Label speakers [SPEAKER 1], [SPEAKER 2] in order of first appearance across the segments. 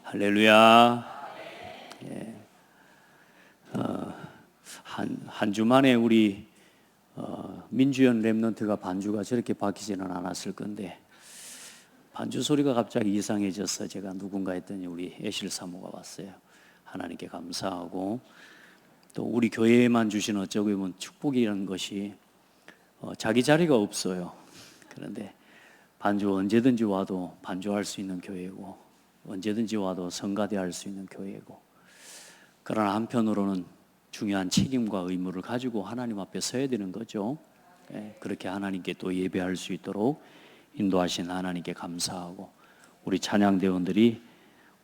[SPEAKER 1] 할렐루야. 예. 한 주 만에 우리 민주연 랩런트가 반주가 저렇게 바뀌지는 않았을 건데 반주 소리가 갑자기 이상해져서 제가 누군가 했더니 우리 애실 사모가 왔어요. 하나님께 감사하고 또 우리 교회에만 주신 어쩌고 보면 축복이라는 것이 자기 자리가 없어요. 그런데 반주 언제든지 와도 반주할 수 있는 교회고 언제든지 와도 성가대할 수 있는 교회고, 그러나 한편으로는 중요한 책임과 의무를 가지고 하나님 앞에 서야 되는 거죠. 그렇게 하나님께 또 예배할 수 있도록 인도하신 하나님께 감사하고, 우리 찬양대원들이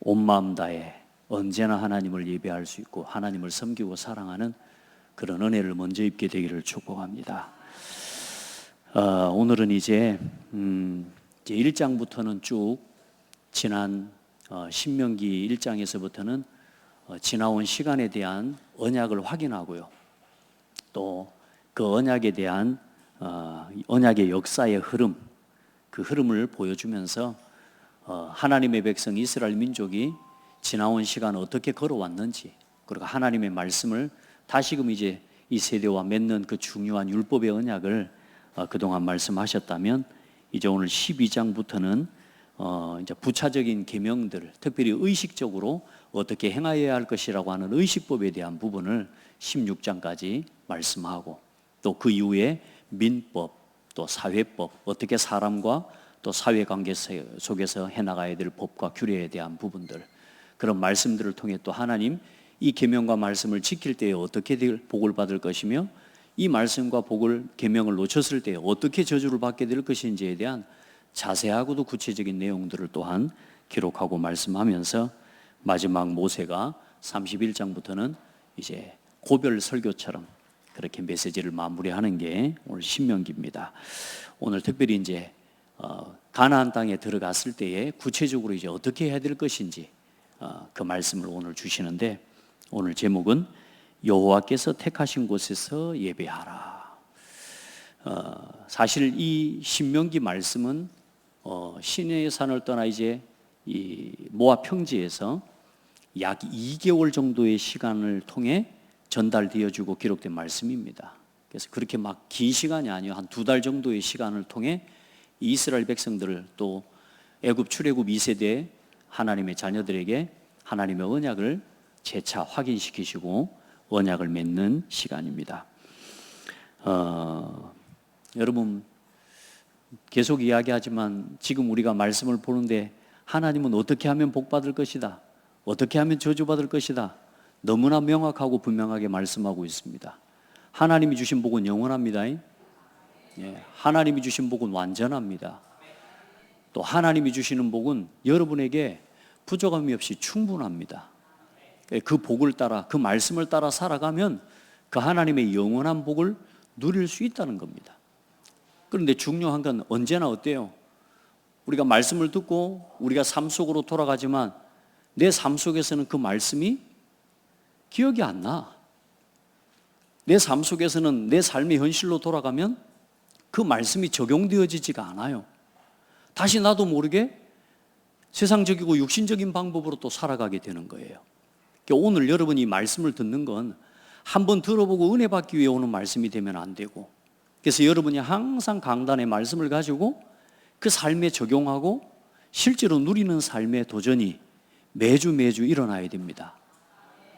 [SPEAKER 1] 온 마음 다해 언제나 하나님을 예배할 수 있고 하나님을 섬기고 사랑하는 그런 은혜를 먼저 입게 되기를 축복합니다. 오늘은 이제 1장부터는 쭉 지난 신명기 1장에서부터는 지나온 시간에 대한 언약을 확인하고요, 또 그 언약에 대한 언약의 역사의 흐름, 그 흐름을 보여주면서 하나님의 백성 이스라엘 민족이 지나온 시간 어떻게 걸어왔는지, 그리고 하나님의 말씀을 다시금 이제 이 세대와 맺는 그 중요한 율법의 언약을 그동안 말씀하셨다면, 이제 오늘 12장부터는 이제 부차적인 계명들, 특별히 의식적으로 어떻게 행하여야 할 것이라고 하는 의식법에 대한 부분을 16장까지 말씀하고, 또 그 이후에 민법, 또 사회법, 어떻게 사람과 또 사회관계 속에서 해나가야 될 법과 규례에 대한 부분들, 그런 말씀들을 통해 또 하나님 이 계명과 말씀을 지킬 때에 어떻게 복을 받을 것이며, 이 말씀과 복을 계명을 놓쳤을 때 어떻게 저주를 받게 될 것인지에 대한 자세하고도 구체적인 내용들을 또한 기록하고 말씀하면서, 마지막 모세가 31장부터는 이제 고별 설교처럼 그렇게 메시지를 마무리하는 게 오늘 신명기입니다. 오늘 특별히 이제 가나안 땅에 들어갔을 때에 구체적으로 이제 어떻게 해야 될 것인지 그 말씀을 오늘 주시는데, 오늘 제목은 여호와께서 택하신 곳에서 예배하라. 사실 이 신명기 말씀은 시내의 산을 떠나 이제 이 모압 평지에서 약 2개월 정도의 시간을 통해 전달되어지고 기록된 말씀입니다. 그래서 그렇게 막 긴 시간이 아니요, 한 2달 정도의 시간을 통해 이스라엘 백성들을, 또 애굽 출애굽 2세대 하나님의 자녀들에게 하나님의 언약을 재차 확인시키시고 언약을 맺는 시간입니다. 여러분, 계속 이야기하지만 지금 우리가 말씀을 보는데 하나님은 어떻게 하면 복 받을 것이다, 어떻게 하면 저주받을 것이다, 너무나 명확하고 분명하게 말씀하고 있습니다. 하나님이 주신 복은 영원합니다. 하나님이 주신 복은 완전합니다. 또 하나님이 주시는 복은 여러분에게 부족함이 없이 충분합니다. 그 복을 따라, 그 말씀을 따라 살아가면 그 하나님의 영원한 복을 누릴 수 있다는 겁니다. 그런데 중요한 건 언제나 어때요? 우리가 말씀을 듣고 우리가 삶 속으로 돌아가지만 내 삶 속에서는 그 말씀이 기억이 안 나. 내 삶 속에서는 내 삶의 현실로 돌아가면 그 말씀이 적용되어지지가 않아요. 다시 나도 모르게 세상적이고 육신적인 방법으로 또 살아가게 되는 거예요. 그러니까 오늘 여러분이 말씀을 듣는 건 한번 들어보고 은혜 받기 위해 오는 말씀이 되면 안 되고, 그래서 여러분이 항상 강단의 말씀을 가지고 그 삶에 적용하고 실제로 누리는 삶의 도전이 매주 일어나야 됩니다.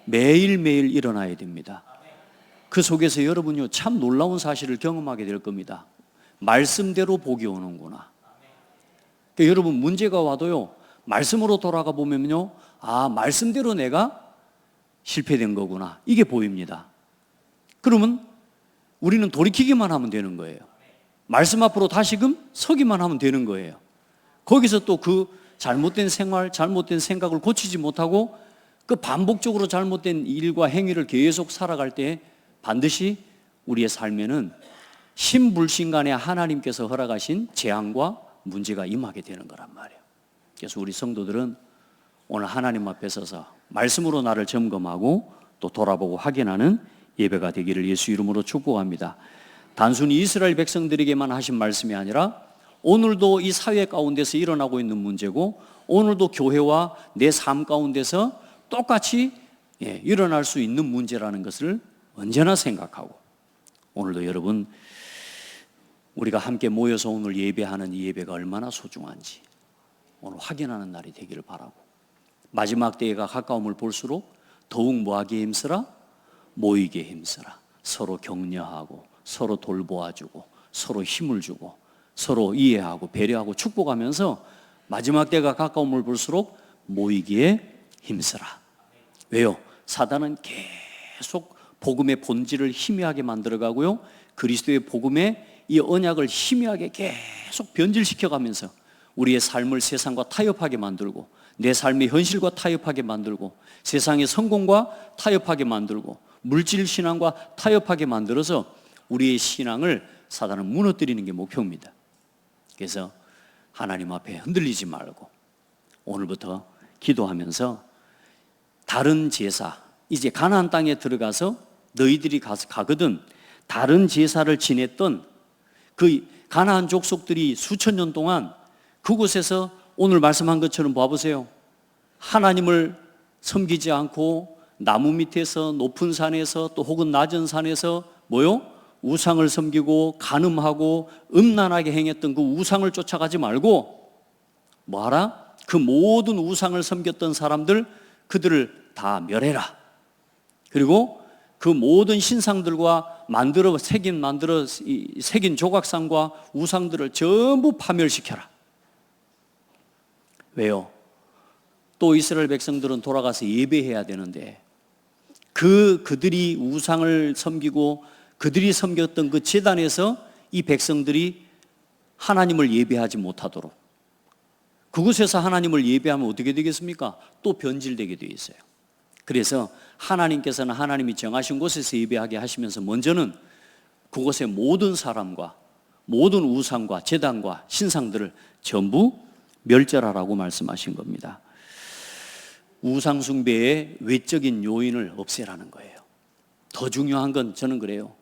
[SPEAKER 1] 매일매일 일어나야 됩니다. 그 속에서 여러분이 참 놀라운 사실을 경험하게 될 겁니다. 말씀대로 복이 오는구나. 그러니까 여러분, 문제가 와도요, 말씀으로 돌아가 보면요, 아, 말씀대로 내가 실패된 거구나, 이게 보입니다. 그러면 우리는 돌이키기만 하면 되는 거예요. 말씀 앞으로 다시금 서기만 하면 되는 거예요. 거기서 또 그 잘못된 생활, 잘못된 생각을 고치지 못하고 그 반복적으로 잘못된 일과 행위를 계속 살아갈 때 반드시 우리의 삶에는 신불신간에 하나님께서 허락하신 재앙과 문제가 임하게 되는 거란 말이에요. 그래서 우리 성도들은 오늘 하나님 앞에 서서 말씀으로 나를 점검하고 또 돌아보고 확인하는 예배가 되기를 예수 이름으로 축복합니다. 단순히 이스라엘 백성들에게만 하신 말씀이 아니라 오늘도 이 사회 가운데서 일어나고 있는 문제고 오늘도 교회와 내 삶 가운데서 똑같이 일어날 수 있는 문제라는 것을 언제나 생각하고 오늘도 여러분 우리가 함께 모여서 오늘 예배하는 이 예배가 얼마나 소중한지 오늘 확인하는 날이 되기를 바라고 마지막 때가 가까움을 볼수록 더욱 뭐하기에 힘쓰라? 모이기에 힘쓰라. 서로 격려하고 서로 돌보아주고 서로 힘을 주고 서로 이해하고 배려하고 축복하면서 마지막 때가 가까움을 볼수록 모이기에 힘쓰라. 왜요? 사단은 계속 복음의 본질을 희미하게 만들어가고요 그리스도의 복음의 이 언약을 희미하게 계속 변질시켜가면서 우리의 삶을 세상과 타협하게 만들고 내 삶의 현실과 타협하게 만들고 세상의 성공과 타협하게 만들고 물질 신앙과 타협하게 만들어서 우리의 신앙을 사단은 무너뜨리는 게 목표입니다. 그래서 하나님 앞에 흔들리지 말고 오늘부터 기도하면서 다른 제사, 이제 가나안 땅에 들어가서 너희들이 가거든 다른 제사를 지냈던 그 가나안 족속들이 수천 년 동안 그곳에서 오늘 말씀한 것처럼 봐보세요. 하나님을 섬기지 않고 나무 밑에서 높은 산에서 또 혹은 낮은 산에서 뭐요? 우상을 섬기고 간음하고 음란하게 행했던 그 우상을 쫓아가지 말고 뭐하라? 그 모든 우상을 섬겼던 사람들 그들을 다 멸해라. 그리고 그 모든 신상들과 새긴 조각상과 우상들을 전부 파멸시켜라. 왜요? 또 이스라엘 백성들은 돌아가서 예배해야 되는데 그들이 우상을 섬기고 그들이 섬겼던 그 제단에서 이 백성들이 하나님을 예배하지 못하도록 그곳에서 하나님을 예배하면 어떻게 되겠습니까? 또 변질되게 되어 있어요. 그래서 하나님께서는 하나님이 정하신 곳에서 예배하게 하시면서 먼저는 그곳의 모든 사람과 모든 우상과 제단과 신상들을 전부 멸절하라고 말씀하신 겁니다. 우상 숭배의 외적인 요인을 없애라는 거예요. 더 중요한 건 저는 그래요.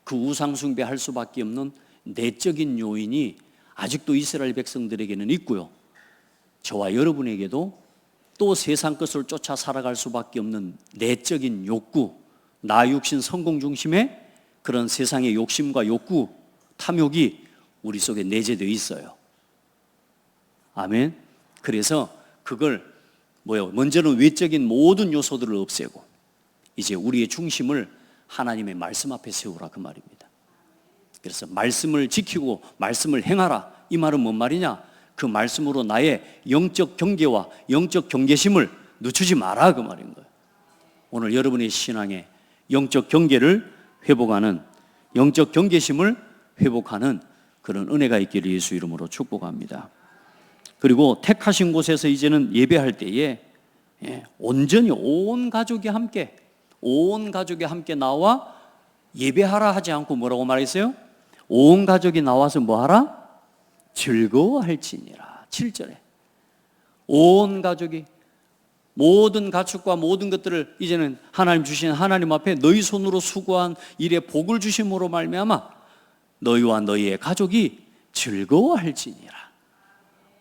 [SPEAKER 1] 그 우상 숭배할 수밖에 없는 내적인 요인이 아직도 이스라엘 백성들에게는 있고요. 저와 여러분에게도 또 세상 것을 쫓아 살아갈 수밖에 없는 내적인 욕구, 나 육신 성공 중심의 그런 세상의 욕심과 욕구, 탐욕이 우리 속에 내재되어 있어요. 아멘. 그래서 그걸 먼저는 외적인 모든 요소들을 없애고 이제 우리의 중심을 하나님의 말씀 앞에 세우라 그 말입니다. 그래서 말씀을 지키고 말씀을 행하라. 이 말은 뭔 말이냐? 그 말씀으로 나의 영적 경계와 영적 경계심을 늦추지 마라 그 말인 거예요. 오늘 여러분의 신앙에 영적 경계를 회복하는 영적 경계심을 회복하는 그런 은혜가 있기를 예수 이름으로 축복합니다. 그리고 택하신 곳에서 이제는 예배할 때에 온전히 온 가족이 함께 나와 예배하라 하지 않고 뭐라고 말했어요? 온 가족이 나와서 뭐하라? 즐거워할지니라. 7절에 온 가족이 모든 가축과 모든 것들을 이제는 하나님 주신 하나님 앞에 너희 손으로 수고한 일에 복을 주심으로 말미암아 너희와 너희의 가족이 즐거워할지니라.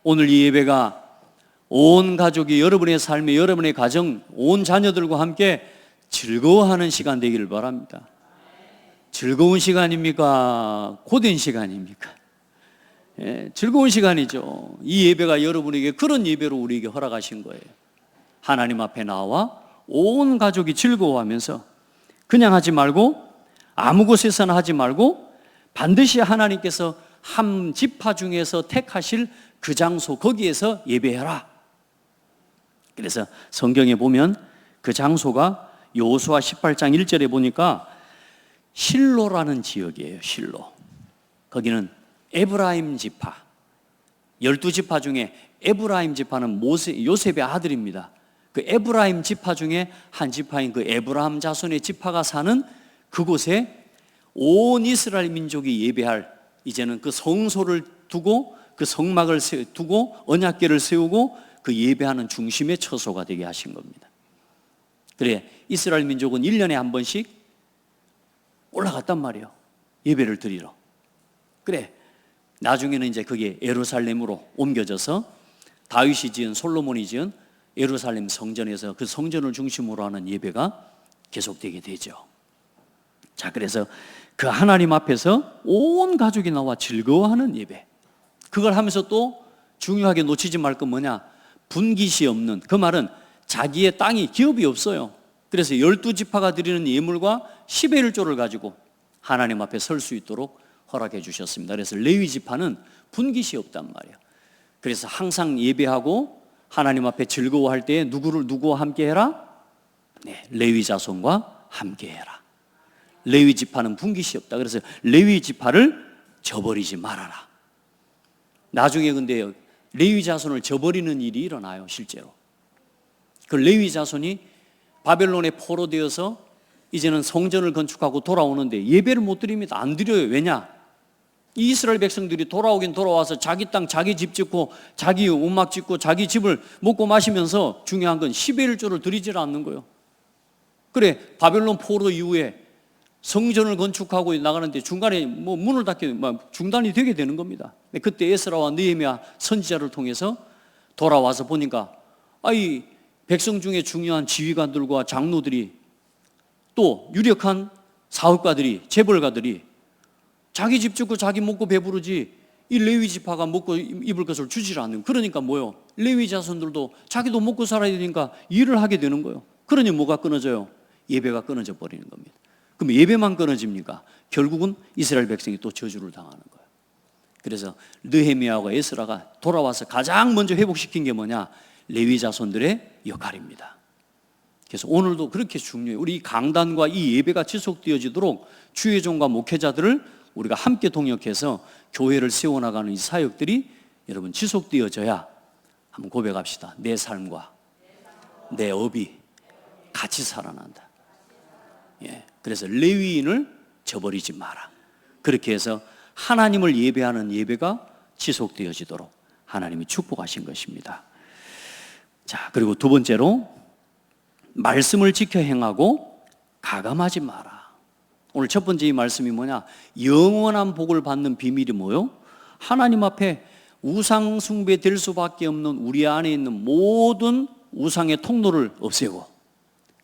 [SPEAKER 1] 오늘 이 예배가 온 가족이 여러분의 삶에 여러분의 가정 온 자녀들과 함께 즐거워하는 시간 되기를 바랍니다. 즐거운 시간입니까? 고된 시간입니까? 즐거운 시간이죠. 이 예배가 여러분에게 그런 예배로 우리에게 허락하신 거예요. 하나님 앞에 나와 온 가족이 즐거워하면서 그냥 하지 말고 아무 곳에서나 하지 말고 반드시 하나님께서 한 지파 중에서 택하실 그 장소 거기에서 예배해라. 그래서 성경에 보면 그 장소가 여호수아 18장 1절에 보니까 실로라는 지역이에요. 실로. 거기는 에브라임 지파 12지파 중에 에브라임 지파는 요셉의 아들입니다. 그 에브라임 지파 중에 한 지파인 그 에브라임 자손의 지파가 사는 그곳에 온 이스라엘 민족이 예배할 이제는 그 성소를 두고 그 성막을 두고 언약궤를 세우고 그 예배하는 중심의 처소가 되게 하신 겁니다. 그래 이스라엘 민족은 1년에 한 번씩 올라갔단 말이에요. 예배를 드리러. 그래 나중에는 이제 그게 예루살렘으로 옮겨져서 다윗이 지은, 솔로몬이 지은 예루살렘 성전에서 그 성전을 중심으로 하는 예배가 계속되게 되죠. 자, 그래서 그 하나님 앞에서 온 가족이 나와 즐거워하는 예배, 그걸 하면서 또 중요하게 놓치지 말 건 뭐냐? 분깃이 없는, 그 말은 자기의 땅이, 기업이 없어요. 그래서 12지파가 드리는 예물과 10의 1조를 가지고 하나님 앞에 설 수 있도록 허락해 주셨습니다. 그래서 레위 지파는 분깃이 없단 말이에요. 그래서 항상 예배하고 하나님 앞에 즐거워할 때 누구와 함께 해라? 네, 레위 자손과 함께 해라. 레위 지파는 분깃이 없다. 그래서 레위 지파를 저버리지 말아라. 나중에 근데 레위 자손을 저버리는 일이 일어나요, 실제로. 그 레위 자손이 바벨론에 포로되어서 이제는 성전을 건축하고 돌아오는데 예배를 못 드립니다. 안 드려요. 왜냐? 이 이스라엘 백성들이 돌아오긴 돌아와서 자기 땅, 자기 집 짓고 자기 움막 짓고 자기 집을 먹고 마시면서 중요한 건 10의 1조를 드리질 않는 거예요. 그래, 바벨론 포로 이후에 성전을 건축하고 나가는데 중간에 뭐 문을 닫게 중단이 되게 되는 겁니다. 그때 에스라와 느헤미야 선지자를 통해서 돌아와서 보니까 이 백성 중에 중요한 지휘관들과 장로들이 또 유력한 사업가들이, 재벌가들이 자기 집 짓고 자기 먹고 배부르지 이 레위 지파가 먹고 입을 것을 주질 않는. 그러니까 뭐요? 레위 자손들도 자기도 먹고 살아야 되니까 일을 하게 되는 거예요. 그러니 뭐가 끊어져요? 예배가 끊어져 버리는 겁니다. 그럼 예배만 끊어집니까? 결국은 이스라엘 백성이 또 저주를 당하는 거예요. 그래서 느헤미야와 에스라가 돌아와서 가장 먼저 회복시킨 게 뭐냐? 레위 자손들의 역할입니다. 그래서 오늘도 그렇게 중요해요. 우리 강단과 이 예배가 지속되어지도록 주의 종과 목회자들을 우리가 함께 동역해서 교회를 세워나가는 이 사역들이 여러분 지속되어져야 한번 고백합시다. 내 삶과 내 업이 같이 살아난다. 예, 그래서 레위인을 저버리지 마라. 그렇게 해서 하나님을 예배하는 예배가 지속되어지도록 하나님이 축복하신 것입니다. 자, 그리고 두 번째로 말씀을 지켜 행하고 가감하지 마라. 오늘 첫 번째 이 말씀이 뭐냐? 영원한 복을 받는 비밀이 뭐요? 하나님 앞에 우상 숭배 될 수밖에 없는 우리 안에 있는 모든 우상의 통로를 없애고,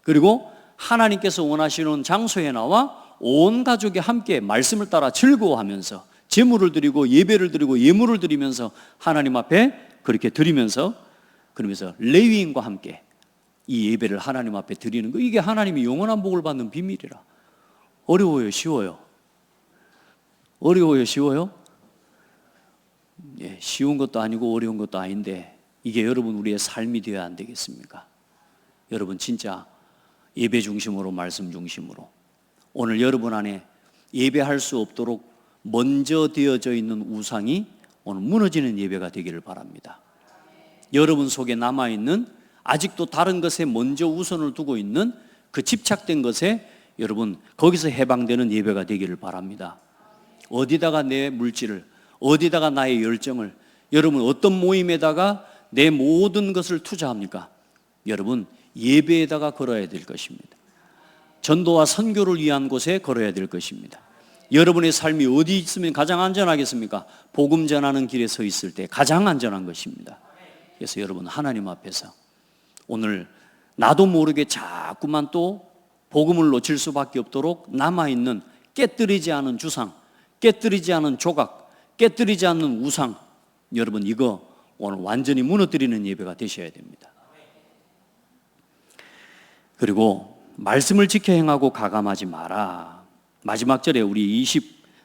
[SPEAKER 1] 그리고 하나님께서 원하시는 장소에 나와 온 가족이 함께 말씀을 따라 즐거워하면서 제물을 드리고 예배를 드리고 예물을 드리면서 하나님 앞에 그렇게 드리면서, 그러면서 레위인과 함께 이 예배를 하나님 앞에 드리는 거, 이게 하나님이 영원한 복을 받는 비밀이라. 어려워요? 쉬워요? 어려워요? 쉬워요? 예, 쉬운 것도 아니고 어려운 것도 아닌데 이게 여러분 우리의 삶이 되어야 안 되겠습니까? 여러분 진짜 예배 중심으로, 말씀 중심으로 오늘 여러분 안에 예배할 수 없도록 먼저 되어져 있는 우상이 오늘 무너지는 예배가 되기를 바랍니다. 여러분 속에 남아있는 아직도 다른 것에 먼저 우선을 두고 있는 그 집착된 것에 여러분 거기서 해방되는 예배가 되기를 바랍니다. 어디다가 내 물질을, 어디다가 나의 열정을, 여러분 어떤 모임에다가 내 모든 것을 투자합니까? 여러분 예배에다가 걸어야 될 것입니다. 전도와 선교를 위한 곳에 걸어야 될 것입니다. 여러분의 삶이 어디 있으면 가장 안전하겠습니까? 복음 전하는 길에 서 있을 때 가장 안전한 것입니다. 그래서 여러분 하나님 앞에서 오늘 나도 모르게 자꾸만 또 복음을 놓칠 수밖에 없도록 남아있는 깨뜨리지 않은 주상, 깨뜨리지 않은 조각, 깨뜨리지 않는 우상, 여러분 이거 오늘 완전히 무너뜨리는 예배가 되셔야 됩니다. 그리고 말씀을 지켜 행하고 가감하지 마라. 마지막 절에 우리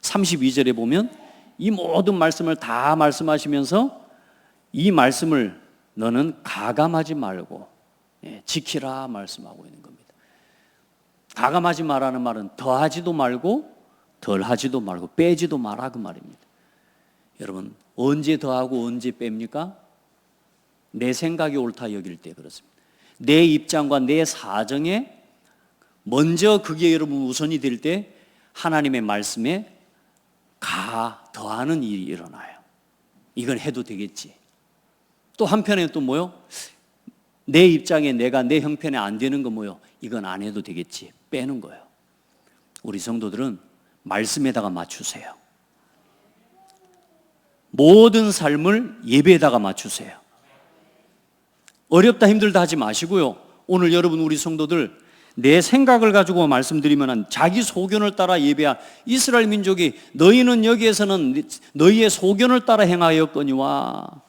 [SPEAKER 1] 32절에 보면 이 모든 말씀을 다 말씀하시면서 이 말씀을 너는 가감하지 말고 지키라 말씀하고 있는 겁니다. 가감하지 마라는 말은 더하지도 말고 덜하지도 말고 빼지도 마라 그 말입니다. 여러분 언제 더하고 언제 뺍니까? 내 생각이 옳다 여길 때 그렇습니다. 내 입장과 내 사정에 먼저 그게 여러분 우선이 될 때 하나님의 말씀에 더하는 일이 일어나요. 이건 해도 되겠지. 또 한편에 또 뭐요? 내 입장에 내가 내 형편에 안 되는 거 뭐요? 이건 안 해도 되겠지. 빼는 거예요. 우리 성도들은 말씀에다가 맞추세요. 모든 삶을 예배에다가 맞추세요. 어렵다 힘들다 하지 마시고요. 오늘 여러분 우리 성도들 내 생각을 가지고 말씀드리면 자기 소견을 따라 예배한 이스라엘 민족이 너희는 여기에서는 너희의 소견을 따라 행하였거니와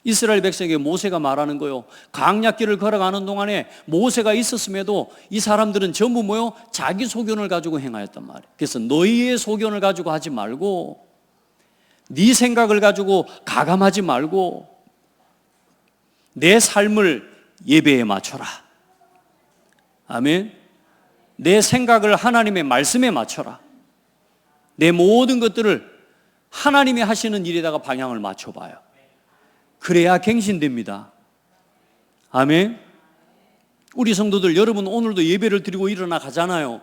[SPEAKER 1] 이스라엘 백성에게 모세가 말하는 거요. 광야길을 걸어가는 동안에 모세가 있었음에도 이 사람들은 전부 뭐요? 자기 소견을 가지고 행하였단 말이에요. 그래서 너희의 소견을 가지고 하지 말고 네 생각을 가지고 가감하지 말고 내 삶을 예배에 맞춰라. 아멘. 내 생각을 하나님의 말씀에 맞춰라. 내 모든 것들을 하나님이 하시는 일에다가 방향을 맞춰봐요. 그래야 갱신됩니다. 아멘. 우리 성도들 여러분 오늘도 예배를 드리고 일어나 가잖아요.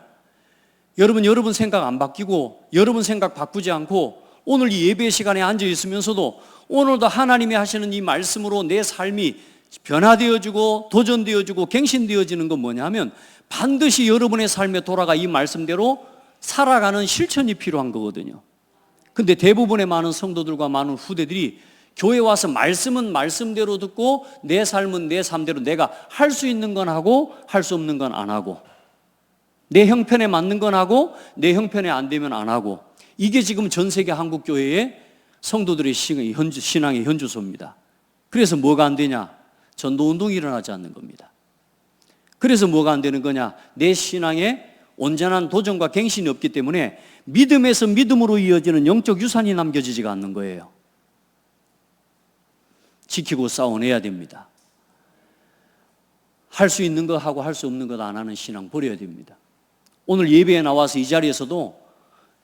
[SPEAKER 1] 여러분 생각 안 바뀌고 여러분 생각 바꾸지 않고 오늘 이 예배 시간에 앉아 있으면서도 오늘도 하나님이 하시는 이 말씀으로 내 삶이 변화되어지고 도전되어지고 갱신되어지는 건 뭐냐면 반드시 여러분의 삶에 돌아가 이 말씀대로 살아가는 실천이 필요한 거거든요. 근데 대부분의 많은 성도들과 많은 후대들이 교회 와서 말씀은 말씀대로 듣고 내 삶은 내 삶대로 내가 할 수 있는 건 하고 할 수 없는 건 안 하고 내 형편에 맞는 건 하고 내 형편에 안 되면 안 하고 이게 지금 전 세계 한국 교회의 성도들의 신앙의 현주소입니다. 그래서 뭐가 안 되냐? 전도운동이 일어나지 않는 겁니다. 그래서 뭐가 안 되는 거냐? 내 신앙에 온전한 도전과 갱신이 없기 때문에 믿음에서 믿음으로 이어지는 영적 유산이 남겨지지가 않는 거예요. 지키고 싸워내야 됩니다. 할 수 있는 거 하고 할 수 없는 것 안 하는 신앙 버려야 됩니다. 오늘 예배에 나와서 이 자리에서도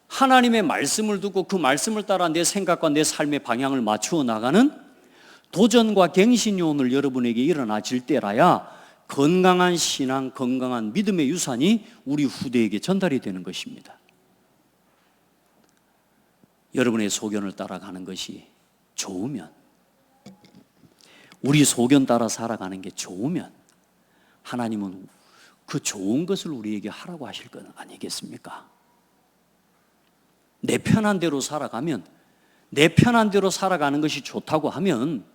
[SPEAKER 1] 하나님의 말씀을 듣고 그 말씀을 따라 내 생각과 내 삶의 방향을 맞추어 나가는 도전과 갱신이 오늘 여러분에게 일어나질 때라야 건강한 신앙, 건강한 믿음의 유산이 우리 후대에게 전달이 되는 것입니다. 여러분의 소견을 따라가는 것이 좋으면, 우리 소견 따라 살아가는 게 좋으면 하나님은 그 좋은 것을 우리에게 하라고 하실 건 아니겠습니까? 내 편한 대로 살아가면, 내 편한 대로 살아가는 것이 좋다고 하면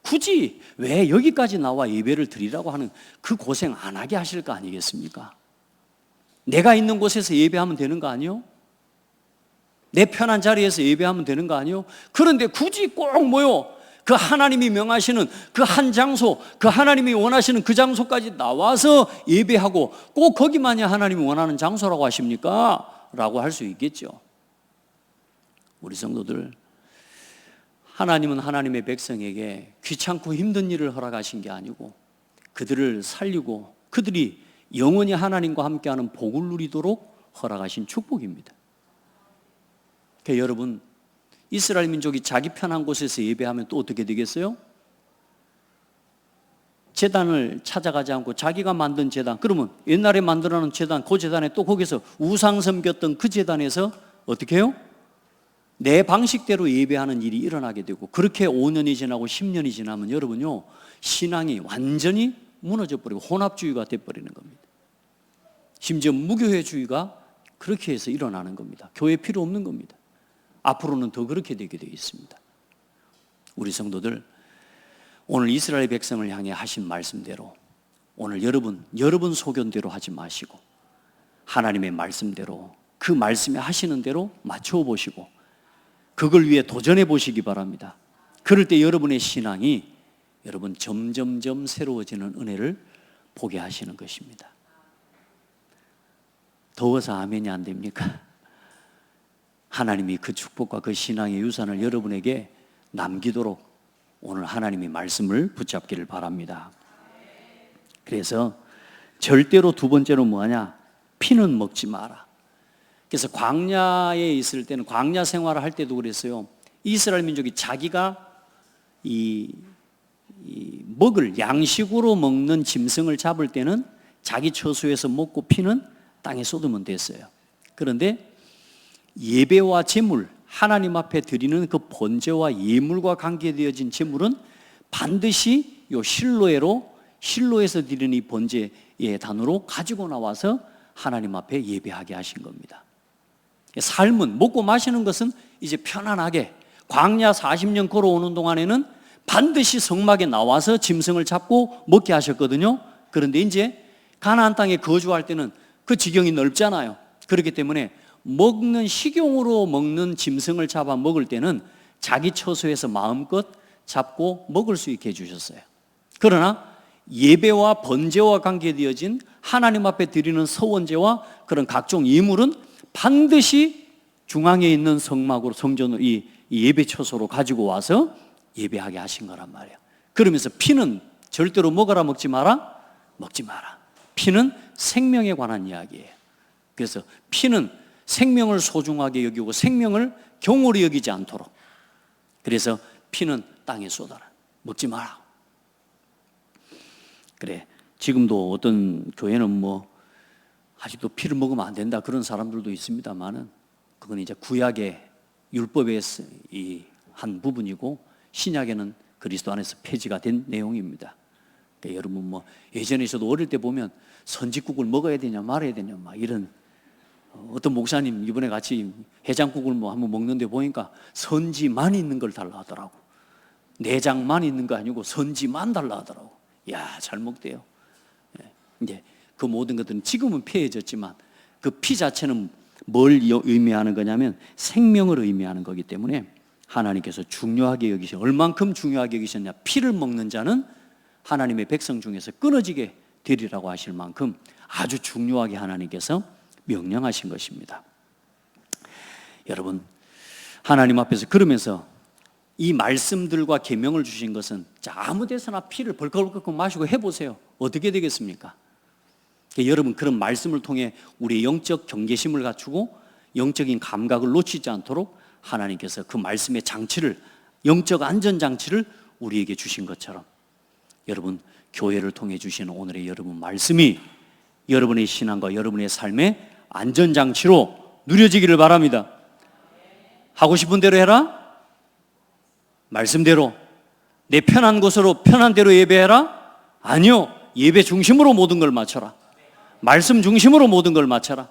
[SPEAKER 1] 굳이 왜 여기까지 나와 예배를 드리라고 하는 그 고생 안 하게 하실 거 아니겠습니까? 내가 있는 곳에서 예배하면 되는 거 아니요? 내 편한 자리에서 예배하면 되는 거 아니요? 그런데 굳이 꼭 뭐요? 그 하나님이 명하시는 그 한 장소, 그 하나님이 원하시는 그 장소까지 나와서 예배하고 꼭 거기만이 하나님이 원하는 장소라고 하십니까? 라고 할 수 있겠죠. 우리 성도들, 하나님은 하나님의 백성에게 귀찮고 힘든 일을 허락하신 게 아니고 그들을 살리고 그들이 영원히 하나님과 함께하는 복을 누리도록 허락하신 축복입니다. 그러니까 여러분, 이스라엘 민족이 자기 편한 곳에서 예배하면 또 어떻게 되겠어요? 제단을 찾아가지 않고 자기가 만든 제단, 그러면 옛날에 만들어놓은 제단, 그 제단에 또 거기서 우상 섬겼던 그 제단에서 어떻게 해요? 내 방식대로 예배하는 일이 일어나게 되고, 그렇게 5년이 지나고 10년이 지나면 여러분요, 신앙이 완전히 무너져 버리고 혼합주의가 돼버리는 겁니다. 심지어 무교회주의가 그렇게 해서 일어나는 겁니다. 교회 필요 없는 겁니다. 앞으로는 더 그렇게 되게 되어 있습니다. 우리 성도들, 오늘 이스라엘 백성을 향해 하신 말씀대로 오늘 여러분 소견대로 하지 마시고 하나님의 말씀대로, 그 말씀에 하시는 대로 맞춰 보시고 그걸 위해 도전해 보시기 바랍니다. 그럴 때 여러분의 신앙이 여러분 점점점 새로워지는 은혜를 보게 하시는 것입니다. 더워서 아멘이 안 됩니까? 하나님이 그 축복과 그 신앙의 유산을 여러분에게 남기도록 오늘 하나님의 말씀을 붙잡기를 바랍니다. 그래서 절대로 두 번째로 뭐하냐? 피는 먹지 마라. 그래서 광야에 있을 때는, 광야 생활을 할 때도 그랬어요. 이스라엘 민족이 자기가 먹을 양식으로 먹는 짐승을 잡을 때는 자기 처소에서 먹고 피는 땅에 쏟으면 됐어요. 그런데 예배와 제물, 하나님 앞에 드리는 그 번제와 예물과 관계되어진 제물은 반드시 요 실로에서 드리는 이 번제의 단으로 가지고 나와서 하나님 앞에 예배하게 하신 겁니다. 삶은, 먹고 마시는 것은 이제 편안하게 광야 40년 걸어오는 동안에는 반드시 성막에 나와서 짐승을 잡고 먹게 하셨거든요. 그런데 이제 가나안 땅에 거주할 때는 그 지경이 넓잖아요. 그렇기 때문에 먹는 식용으로 먹는 짐승을 잡아 먹을 때는 자기 처소에서 마음껏 잡고 먹을 수 있게 해주셨어요. 그러나 예배와 번제와 관계되어진 하나님 앞에 드리는 서원제와 그런 각종 예물은 반드시 중앙에 있는 성막으로 성전으로 이 예배 처소로 가지고 와서 예배하게 하신 거란 말이에요. 그러면서 피는 절대로 먹어라 먹지 마라 먹지 마라. 피는 생명에 관한 이야기예요. 그래서 피는 생명을 소중하게 여기고 생명을 경홀히 여기지 않도록, 그래서 피는 땅에 쏟아라 먹지 마라. 그래, 지금도 어떤 교회는 뭐 아직도 피를 먹으면 안 된다 그런 사람들도 있습니다만은 그건 이제 구약의 율법의 한 부분이고 신약에는 그리스도 안에서 폐지가 된 내용입니다. 그러니까 여러분 뭐 예전에 저도 어릴 때 보면 선지국을 먹어야 되냐 말아야 되냐 막 이런, 어떤 목사님 이번에 같이 해장국을 뭐 한번 먹는데 보니까 선지만 있는 걸 달라 하더라고. 내장만 있는 거 아니고 선지만 달라 하더라고. 야, 잘 먹대요. 이제 그 모든 것들은 지금은 폐해졌지만 그 피 자체는 뭘 의미하는 거냐면 생명을 의미하는 거기 때문에 하나님께서 중요하게 여기셔. 얼만큼 중요하게 여기셨냐? 피를 먹는 자는 하나님의 백성 중에서 끊어지게 되리라고 하실 만큼 아주 중요하게 하나님께서 명령하신 것입니다. 여러분, 하나님 앞에서 그러면서 이 말씀들과 계명을 주신 것은 자, 아무 데서나 피를 벌컥벌컥 마시고 해보세요. 어떻게 되겠습니까? 여러분, 그런 말씀을 통해 우리의 영적 경계심을 갖추고 영적인 감각을 놓치지 않도록 하나님께서 그 말씀의 장치를, 영적 안전장치를 우리에게 주신 것처럼 여러분, 교회를 통해 주시는 오늘의 여러분 말씀이 여러분의 신앙과 여러분의 삶의 안전장치로 누려지기를 바랍니다. 하고 싶은 대로 해라? 말씀대로 내 편한 곳으로 편한 대로 예배해라? 아니요, 예배 중심으로 모든 걸 맞춰라. 말씀 중심으로 모든 걸 맞춰라.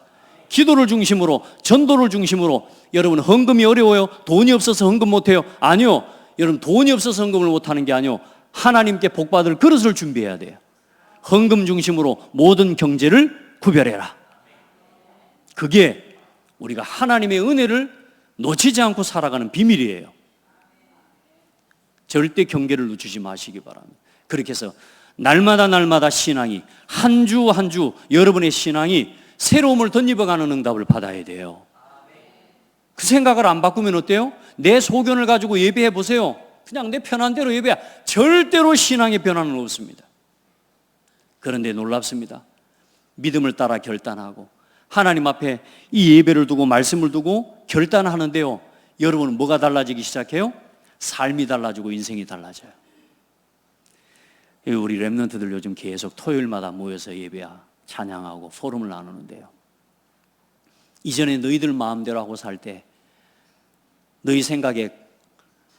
[SPEAKER 1] 기도를 중심으로, 전도를 중심으로. 여러분, 헌금이 어려워요? 돈이 없어서 헌금 못해요? 아니요, 여러분, 돈이 없어서 헌금을 못하는 게 아니요, 하나님께 복받을 그릇을 준비해야 돼요. 헌금 중심으로 모든 경제를 구별해라. 그게 우리가 하나님의 은혜를 놓치지 않고 살아가는 비밀이에요. 절대 경계를 늦추지 마시기 바랍니다. 그렇게 해서 날마다 신앙이, 한 주 한 주 여러분의 신앙이 새로움을 덧입어가는 응답을 받아야 돼요. 그 생각을 안 바꾸면 어때요? 내 소견을 가지고 예배해 보세요. 그냥 내 편한 대로 예배해. 절대로 신앙의 변화는 없습니다. 그런데 놀랍습니다. 믿음을 따라 결단하고 하나님 앞에 이 예배를 두고 말씀을 두고 결단하는데요, 여러분은 뭐가 달라지기 시작해요? 삶이 달라지고 인생이 달라져요. 우리 렘넌트들 요즘 계속 토요일마다 모여서 예배야 찬양하고 포럼을 나누는데요, 이전에 너희들 마음대로 하고 살 때 너희 생각에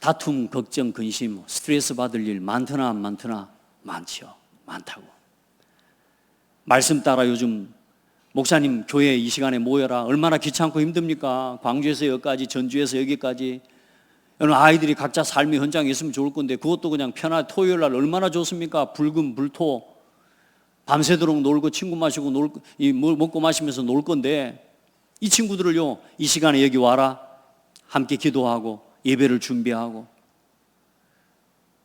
[SPEAKER 1] 다툼, 걱정, 근심, 스트레스 받을 일 많더나 안 많더나? 많죠. 많다고. 말씀 따라 요즘 목사님 교회 이 시간에 모여라, 얼마나 귀찮고 힘듭니까? 광주에서 여기까지, 전주에서 여기까지. 여러분, 아이들이 각자 삶의 현장에 있으면 좋을 건데 그것도 그냥 편하게 토요일 날 얼마나 좋습니까? 불금 불토 밤새도록 놀고 친구 마시고 먹고 마시면서 놀 건데, 이 친구들을요, 이 시간에 여기 와라, 함께 기도하고 예배를 준비하고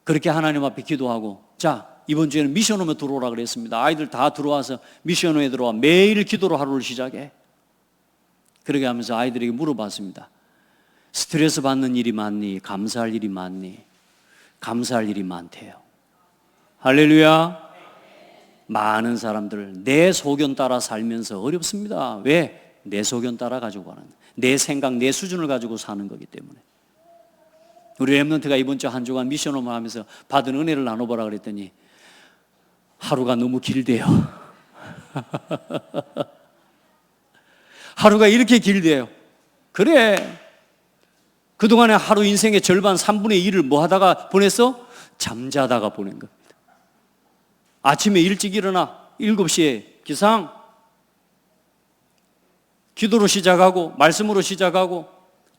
[SPEAKER 1] 그렇게 하나님 앞에 기도하고, 자, 이번 주에는 미션홈에 들어오라 그랬습니다. 아이들 다 들어와서 미션홈에 들어와 매일 기도로 하루를 시작해. 그렇게 하면서 아이들에게 물어봤습니다. 스트레스 받는 일이 많니? 감사할 일이 많니? 감사할 일이 많대요. 할렐루야. 많은 사람들 내 소견 따라 살면서 어렵습니다. 왜? 내 소견 따라 가지고 가는, 내 생각, 내 수준을 가지고 사는 거기 때문에. 우리 렘넌트가 이번 주 한 주간 미션홈을 하면서 받은 은혜를 나눠보라 그랬더니 하루가 너무 길대요. 하루가 이렇게 길대요. 그래, 그동안에 하루 인생의 절반 3분의 1을 뭐 하다가 보냈어? 잠자다가 보낸 겁니다. 아침에 일찍 일어나 7시에 기상, 기도로 시작하고 말씀으로 시작하고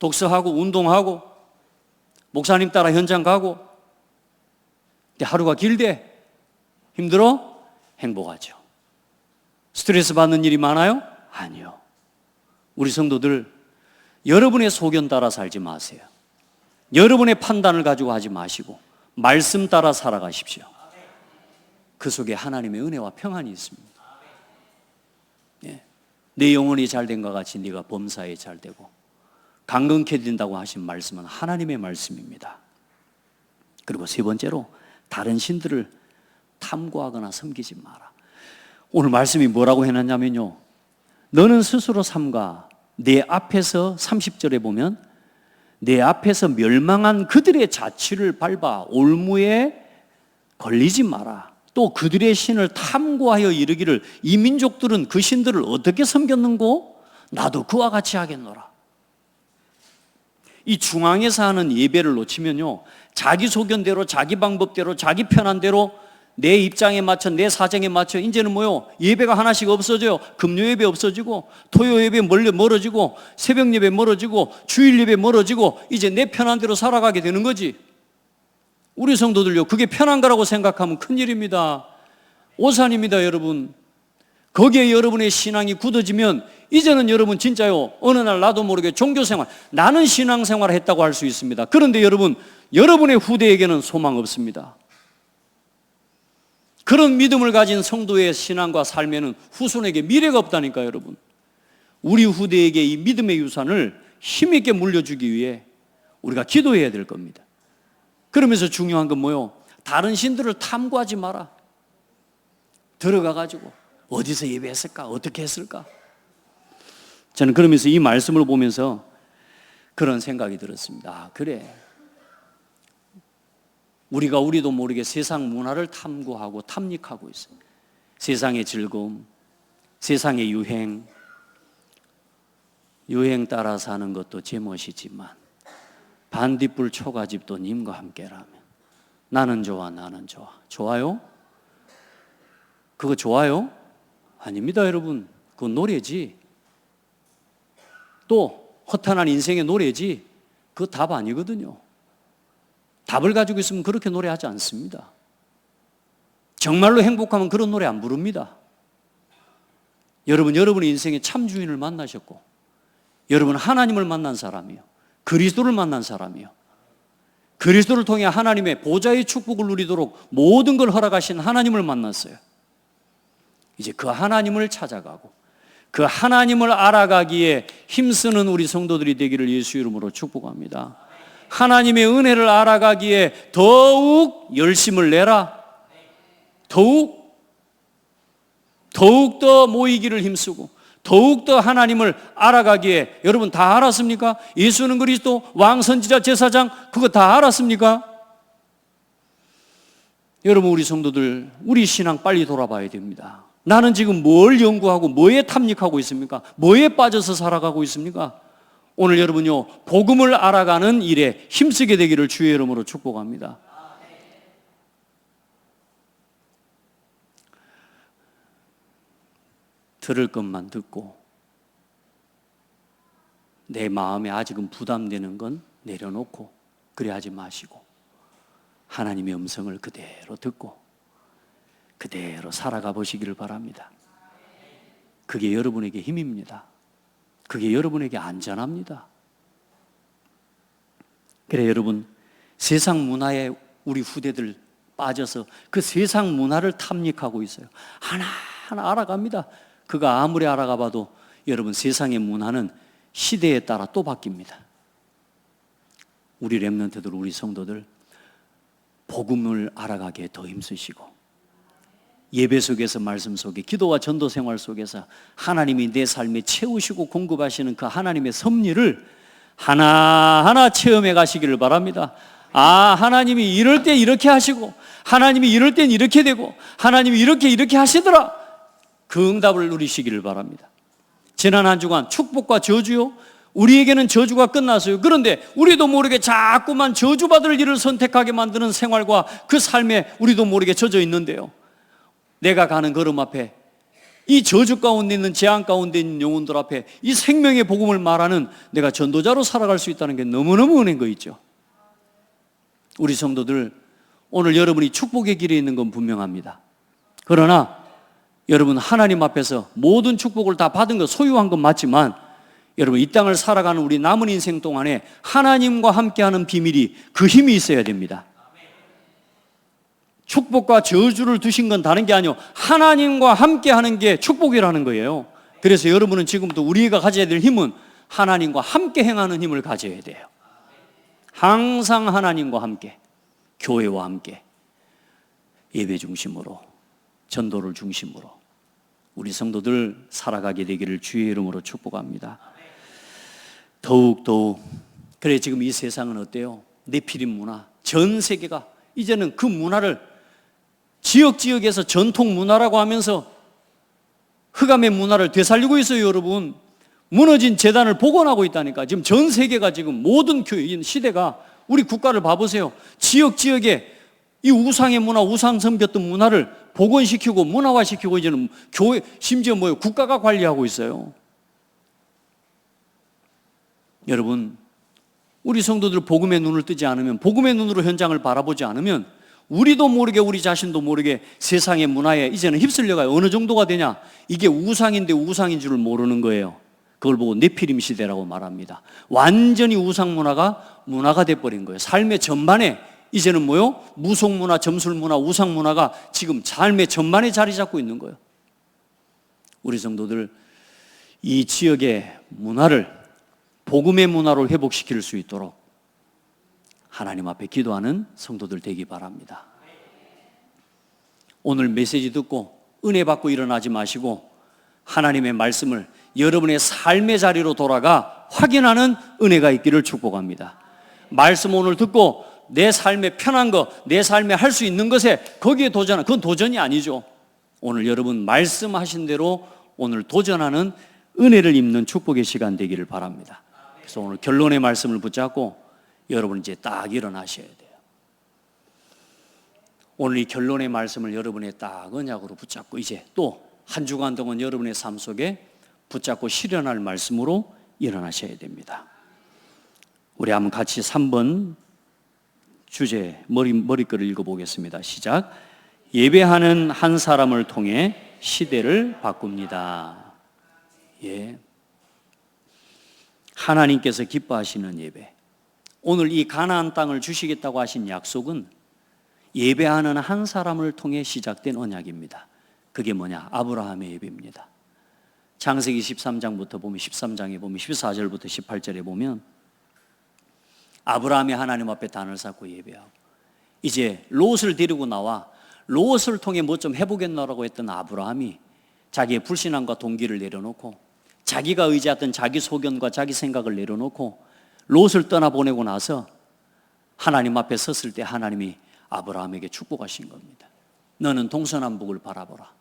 [SPEAKER 1] 독서하고 운동하고 목사님 따라 현장 가고, 근데 하루가 길대. 힘들어? 행복하죠. 스트레스 받는 일이 많아요? 아니요. 우리 성도들, 여러분의 소견 따라 살지 마세요. 여러분의 판단을 가지고 하지 마시고 말씀 따라 살아가십시오. 그 속에 하나님의 은혜와 평안이 있습니다. 예. 내 영혼이 잘된 것 같이 네가 범사에 잘되고 강건케 된다고 하신 말씀은 하나님의 말씀입니다. 그리고 세 번째로, 다른 신들을 탐구하거나 섬기지 마라. 오늘 말씀이 뭐라고 해놨냐면요, 너는 스스로 삼가 내 앞에서 30절에 보면 내 앞에서 멸망한 그들의 자취를 밟아 올무에 걸리지 마라. 또 그들의 신을 탐구하여 이르기를 이 민족들은 그 신들을 어떻게 섬겼는고? 나도 그와 같이 하겠노라. 이 중앙에서 하는 예배를 놓치면요, 자기 소견대로, 자기 방법대로, 자기 편한대로 내 입장에 맞춰, 내 사정에 맞춰 이제는 뭐요? 예배가 하나씩 없어져요. 금요 예배 없어지고, 토요 예배 멀어지고, 새벽 예배 멀어지고, 주일 예배 멀어지고, 이제 내 편한 대로 살아가게 되는 거지. 우리 성도들요, 그게 편한 거라고 생각하면 큰일입니다. 오산입니다, 여러분. 거기에 여러분의 신앙이 굳어지면 이제는 여러분 진짜요, 어느 날 나도 모르게 종교생활, 나는 신앙생활을 했다고 할 수 있습니다. 그런데 여러분, 여러분의 후대에게는 소망 없습니다. 그런 믿음을 가진 성도의 신앙과 삶에는 후손에게 미래가 없다니까요, 여러분. 우리 후대에게 이 믿음의 유산을 힘있게 물려주기 위해 우리가 기도해야 될 겁니다. 그러면서 중요한 건 뭐요? 다른 신들을 탐구하지 마라. 들어가가지고 어디서 예배했을까? 어떻게 했을까? 저는 그러면서 이 말씀을 보면서 그런 생각이 들었습니다. 아, 그래. 우리도 모르게 세상 문화를 탐구하고 탐닉하고 있어요. 세상의 즐거움, 세상의 유행 따라 사는 것도 제멋이지만 반딧불 초가집도 님과 함께라면 나는 좋아, 나는 좋아. 좋아요? 그거 좋아요? 아닙니다, 여러분. 그건 노래지. 또 허탄한 인생의 노래지. 그거 답 아니거든요. 답을 가지고 있으면 그렇게 노래하지 않습니다. 정말로 행복하면 그런 노래 안 부릅니다. 여러분의 인생의 참 주인을 만나셨고, 여러분은 하나님을 만난 사람이요, 그리스도를 만난 사람이요, 그리스도를 통해 하나님의 보좌의 축복을 누리도록 모든 걸 허락하신 하나님을 만났어요. 이제 그 하나님을 찾아가고 그 하나님을 알아가기에 힘쓰는 우리 성도들이 되기를 예수 이름으로 축복합니다. 하나님의 은혜를 알아가기에 더욱 열심을 내라. 더욱 더 모이기를 힘쓰고 더욱 더 하나님을 알아가기에, 여러분 다 알았습니까? 예수는 그리스도, 왕, 선지자, 제사장, 그거 다 알았습니까? 여러분, 우리 성도들, 우리 신앙 빨리 돌아봐야 됩니다. 나는 지금 뭘 연구하고 뭐에 탐닉하고 있습니까? 뭐에 빠져서 살아가고 있습니까? 오늘 여러분요, 복음을 알아가는 일에 힘쓰게 되기를 주의 이름으로 축복합니다. 들을 것만 듣고 내 마음에 아직은 부담되는 건 내려놓고 그래 하지 마시고 하나님의 음성을 그대로 듣고 그대로 살아가 보시기를 바랍니다. 그게 여러분에게 힘입니다. 그게 여러분에게 안전합니다. 그래, 여러분, 세상 문화에 우리 후대들 빠져서 그 세상 문화를 탐닉하고 있어요. 하나하나 알아갑니다. 그거 아무리 알아가 봐도 여러분, 세상의 문화는 시대에 따라 또 바뀝니다. 우리 렘넌트들, 우리 성도들 복음을 알아가기에 더 힘쓰시고 예배 속에서, 말씀 속에, 기도와 전도 생활 속에서 하나님이 내 삶에 채우시고 공급하시는 그 하나님의 섭리를 하나하나 체험해 가시기를 바랍니다. 아, 하나님이 이럴 때 이렇게 하시고 하나님이 이럴 땐 이렇게 되고 하나님이 이렇게 하시더라. 그 응답을 누리시기를 바랍니다. 지난 한 주간 축복과 저주요, 우리에게는 저주가 끝났어요. 그런데 우리도 모르게 자꾸만 저주받을 일을 선택하게 만드는 생활과 그 삶에 우리도 모르게 젖어 있는데요, 내가 가는 걸음 앞에 이 저주 가운데 있는, 재앙 가운데 있는 영혼들 앞에 이 생명의 복음을 말하는 내가 전도자로 살아갈 수 있다는 게 너무너무 은혜인 거 있죠. 우리 성도들, 오늘 여러분이 축복의 길에 있는 건 분명합니다. 그러나 여러분, 하나님 앞에서 모든 축복을 다 받은 것, 소유한 건 맞지만 여러분, 이 땅을 살아가는 우리 남은 인생 동안에 하나님과 함께하는 비밀이, 그 힘이 있어야 됩니다. 축복과 저주를 두신 건 다른 게 아니요, 하나님과 함께하는 게 축복이라는 거예요. 그래서 여러분은 지금부터 우리가 가져야 될 힘은 하나님과 함께 행하는 힘을 가져야 돼요. 항상 하나님과 함께, 교회와 함께, 예배 중심으로, 전도를 중심으로 우리 성도들 살아가게 되기를 주의 이름으로 축복합니다. 더욱 그래, 지금 이 세상은 어때요? 네피림 문화, 전 세계가 이제는 그 문화를 지역에서 전통 문화라고 하면서 흑암의 문화를 되살리고 있어요. 여러분, 무너진 재단을 복원하고 있다니까. 지금 전 세계가, 지금 모든 교회 시대가, 우리 국가를 봐보세요. 지역에 이 우상의 문화, 우상 섬겼던 문화를 복원시키고 문화화시키고 이제는 교회, 심지어 국가가 관리하고 있어요. 여러분, 우리 성도들 복음의 눈을 뜨지 않으면, 복음의 눈으로 현장을 바라보지 않으면 우리도 모르게, 우리 자신도 모르게 세상의 문화에 이제는 휩쓸려가요. 어느 정도가 되냐? 이게 우상인데 우상인 줄을 모르는 거예요. 그걸 보고 네피림 시대라고 말합니다. 완전히 우상 문화가 돼버린 거예요. 삶의 전반에 이제는 무속문화, 점술문화, 우상문화가 지금 삶의 전반에 자리 잡고 있는 거예요. 우리 성도들, 이 지역의 문화를 복음의 문화로 회복시킬 수 있도록 하나님 앞에 기도하는 성도들 되기 바랍니다. 오늘 메시지 듣고 은혜 받고 일어나지 마시고 하나님의 말씀을 여러분의 삶의 자리로 돌아가 확인하는 은혜가 있기를 축복합니다. 말씀 오늘 듣고 내 삶에 편한 거, 내 삶에 할 수 있는 것에 거기에 도전하는, 그건 도전이 아니죠. 오늘 여러분 말씀하신 대로 오늘 도전하는 은혜를 입는 축복의 시간 되기를 바랍니다. 그래서 오늘 결론의 말씀을 붙잡고 여러분 이제 딱 일어나셔야 돼요. 오늘 이 결론의 말씀을 여러분의 딱 언약으로 붙잡고 이제 또 한 주간 동안 여러분의 삶 속에 붙잡고 실현할 말씀으로 일어나셔야 됩니다. 우리 한번 같이 3번 주제 머리글을 읽어보겠습니다. 시작. 예배하는 한 사람을 통해 시대를 바꿉니다. 예. 하나님께서 기뻐하시는 예배, 오늘 이 가나안 땅을 주시겠다고 하신 약속은 예배하는 한 사람을 통해 시작된 언약입니다. 그게 뭐냐? 아브라함의 예배입니다. 창세기 13장부터 보면 13장에 보면 14절부터 18절에 보면 아브라함이 하나님 앞에 단을 쌓고 예배하고, 이제 롯을 데리고 나와 롯을 통해 뭐 좀 해보겠노라고 했던 아브라함이 자기의 불신앙과 동기를 내려놓고 자기가 의지했던 자기 소견과 자기 생각을 내려놓고 롯을 떠나보내고 나서 하나님 앞에 섰을 때 하나님이 아브라함에게 축복하신 겁니다. 너는 동서남북을 바라보라.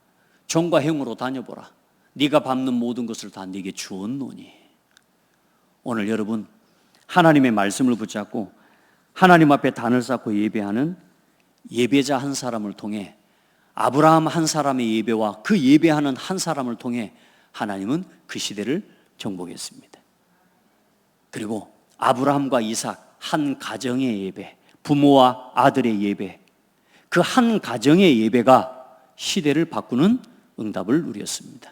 [SPEAKER 1] 종과 행으로 다녀보라. 네가 밟는 모든 것을 다 네게 주었노니. 오늘 여러분 하나님의 말씀을 붙잡고 하나님 앞에 단을 쌓고 예배하는 예배자 한 사람을 통해, 아브라함 한 사람의 예배와 그 예배하는 한 사람을 통해 하나님은 그 시대를 정복했습니다. 그리고 아브라함과 이삭 한 가정의 예배, 부모와 아들의 예배, 그 한 가정의 예배가 시대를 바꾸는 응답을 누렸습니다.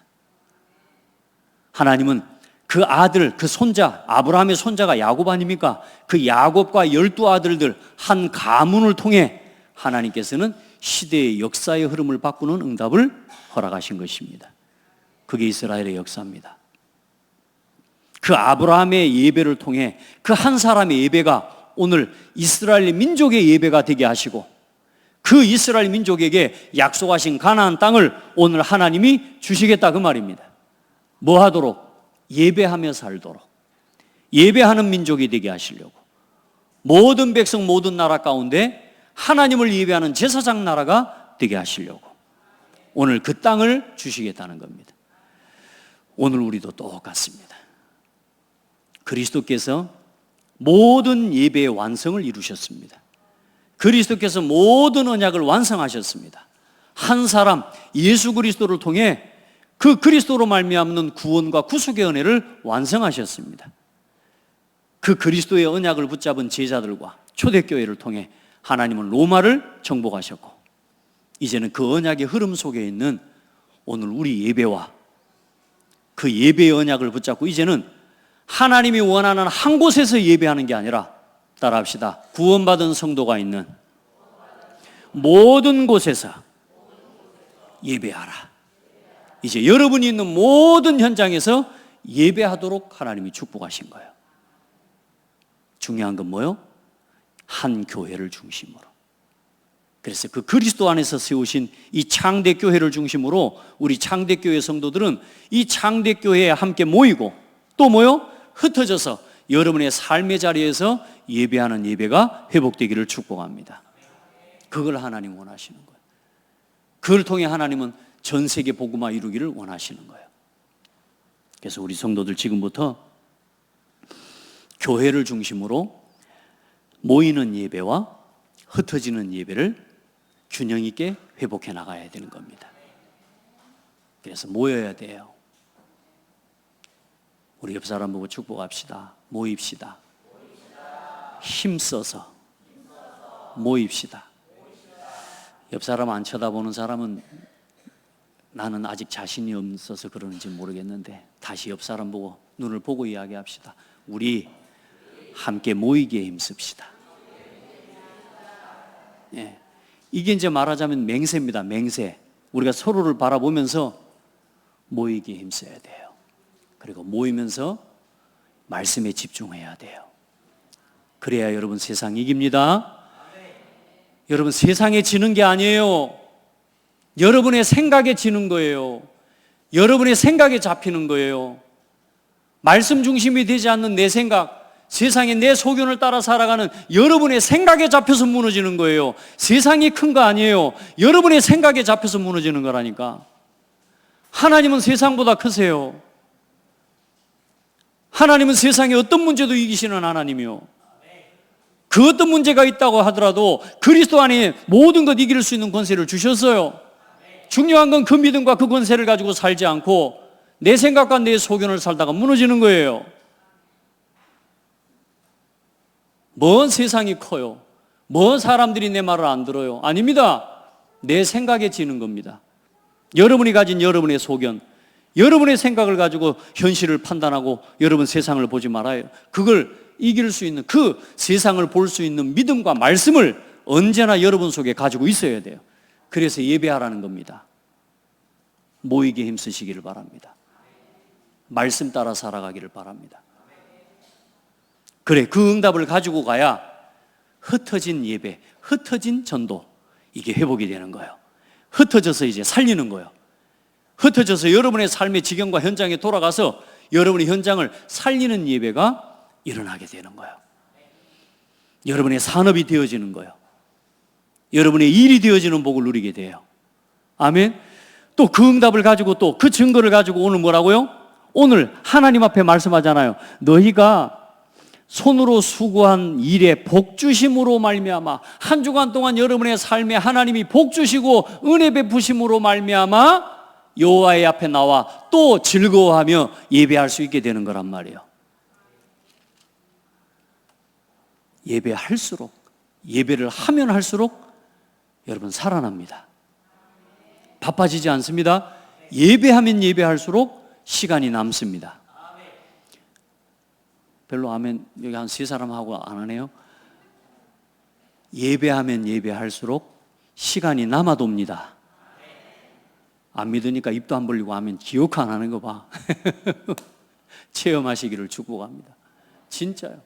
[SPEAKER 1] 하나님은 그 아들, 그 손자, 아브라함의 손자가 야곱 아닙니까? 그 야곱과 12아들들 한 가문을 통해 하나님께서는 시대의 역사의 흐름을 바꾸는 응답을 허락하신 것입니다. 그게 이스라엘의 역사입니다. 그 아브라함의 예배를 통해 그 한 사람의 예배가 오늘 이스라엘 민족의 예배가 되게 하시고, 그 이스라엘 민족에게 약속하신 가나안 땅을 오늘 하나님이 주시겠다, 그 말입니다. 뭐 하도록? 예배하며 살도록, 예배하는 민족이 되게 하시려고, 모든 백성 모든 나라 가운데 하나님을 예배하는 제사장 나라가 되게 하시려고 오늘 그 땅을 주시겠다는 겁니다. 오늘 우리도 똑같습니다. 그리스도께서 모든 예배의 완성을 이루셨습니다. 그리스도께서 모든 언약을 완성하셨습니다. 한 사람 예수 그리스도를 통해 그 그리스도로 말미암는 구원과 구속의 은혜를 완성하셨습니다. 그 그리스도의 언약을 붙잡은 제자들과 초대교회를 통해 하나님은 로마를 정복하셨고, 이제는 그 언약의 흐름 속에 있는 오늘 우리 예배와 그 예배의 언약을 붙잡고 이제는 하나님이 원하는 한 곳에서 예배하는 게 아니라, 따라합시다, 구원받은 성도가 있는 모든 곳에서 예배하라. 이제 여러분이 있는 모든 현장에서 예배하도록 하나님이 축복하신 거예요. 중요한 건 뭐예요? 한 교회를 중심으로. 그래서 그 그리스도 안에서 세우신 이 창대교회를 중심으로 우리 창대교회 성도들은 이 창대교회에 함께 모이고, 또 뭐요? 흩어져서 여러분의 삶의 자리에서 예배하는 예배가 회복되기를 축복합니다. 그걸 하나님 원하시는 거예요. 그걸 통해 하나님은 전 세계 복음화 이루기를 원하시는 거예요. 그래서 우리 성도들 지금부터 교회를 중심으로 모이는 예배와 흩어지는 예배를 균형 있게 회복해 나가야 되는 겁니다. 그래서 모여야 돼요. 우리 옆 사람 보고 축복합시다. 모입시다. 힘써서 모입시다. 옆 사람 안 쳐다보는 사람은 나는 아직 자신이 없어서 그러는지 모르겠는데, 다시 옆 사람 보고 눈을 보고 이야기합시다. 우리 함께 모이기에 힘씁시다. 예. 이게 이제 말하자면 맹세입니다. 맹세. 우리가 서로를 바라보면서 모이기에 힘써야 돼요. 그리고 모이면서 말씀에 집중해야 돼요. 그래야 여러분 세상 이깁니다. 여러분 세상에 지는 게 아니에요. 여러분의 생각에 지는 거예요. 여러분의 생각에 잡히는 거예요. 말씀 중심이 되지 않는 내 생각, 세상에 내 소견을 따라 살아가는 여러분의 생각에 잡혀서 무너지는 거예요. 세상이 큰 거 아니에요. 여러분의 생각에 잡혀서 무너지는 거라니까. 하나님은 세상보다 크세요. 하나님은 세상에 어떤 문제도 이기시는 하나님이요. 그 어떤 문제가 있다고 하더라도 그리스도 안에 모든 것 이길 수 있는 권세를 주셨어요. 중요한 건 그 믿음과 그 권세를 가지고 살지 않고 내 생각과 내 소견을 살다가 무너지는 거예요. 뭔 세상이 커요? 뭔 사람들이 내 말을 안 들어요? 아닙니다. 내 생각에 지는 겁니다. 여러분이 가진 여러분의 소견, 여러분의 생각을 가지고 현실을 판단하고 여러분 세상을 보지 말아요. 그걸 이길 수 있는, 그 세상을 볼 수 있는 믿음과 말씀을 언제나 여러분 속에 가지고 있어야 돼요. 그래서 예배하라는 겁니다. 모이게 힘쓰시기를 바랍니다. 말씀 따라 살아가기를 바랍니다. 그래, 그 응답을 가지고 가야 흩어진 예배, 흩어진 전도, 이게 회복이 되는 거예요. 흩어져서 이제 살리는 거예요. 흩어져서 여러분의 삶의 지경과 현장에 돌아가서 여러분의 현장을 살리는 예배가 일어나게 되는 거예요. 여러분의 산업이 되어지는 거예요. 여러분의 일이 되어지는 복을 누리게 돼요. 아멘. 또 그 응답을 가지고 또 그 증거를 가지고 오늘 뭐라고요? 오늘 하나님 앞에 말씀하잖아요. 너희가 손으로 수고한 일에 복 주심으로 말미암아, 한 주간 동안 여러분의 삶에 하나님이 복 주시고 은혜 베푸심으로 말미암아 여호와의 앞에 나와 또 즐거워하며 예배할 수 있게 되는 거란 말이에요. 예배할수록, 예배를 하면 할수록 여러분 살아납니다. 바빠지지 않습니다. 예배하면 예배할수록 시간이 남습니다. 별로 아멘, 여기 한 세 사람 하고 안 하네요. 예배하면 예배할수록 시간이 남아돕니다. 안 믿으니까 입도 안 벌리고 하면 기억 안 하는 거 봐. 체험하시기를 축복합니다. 진짜요.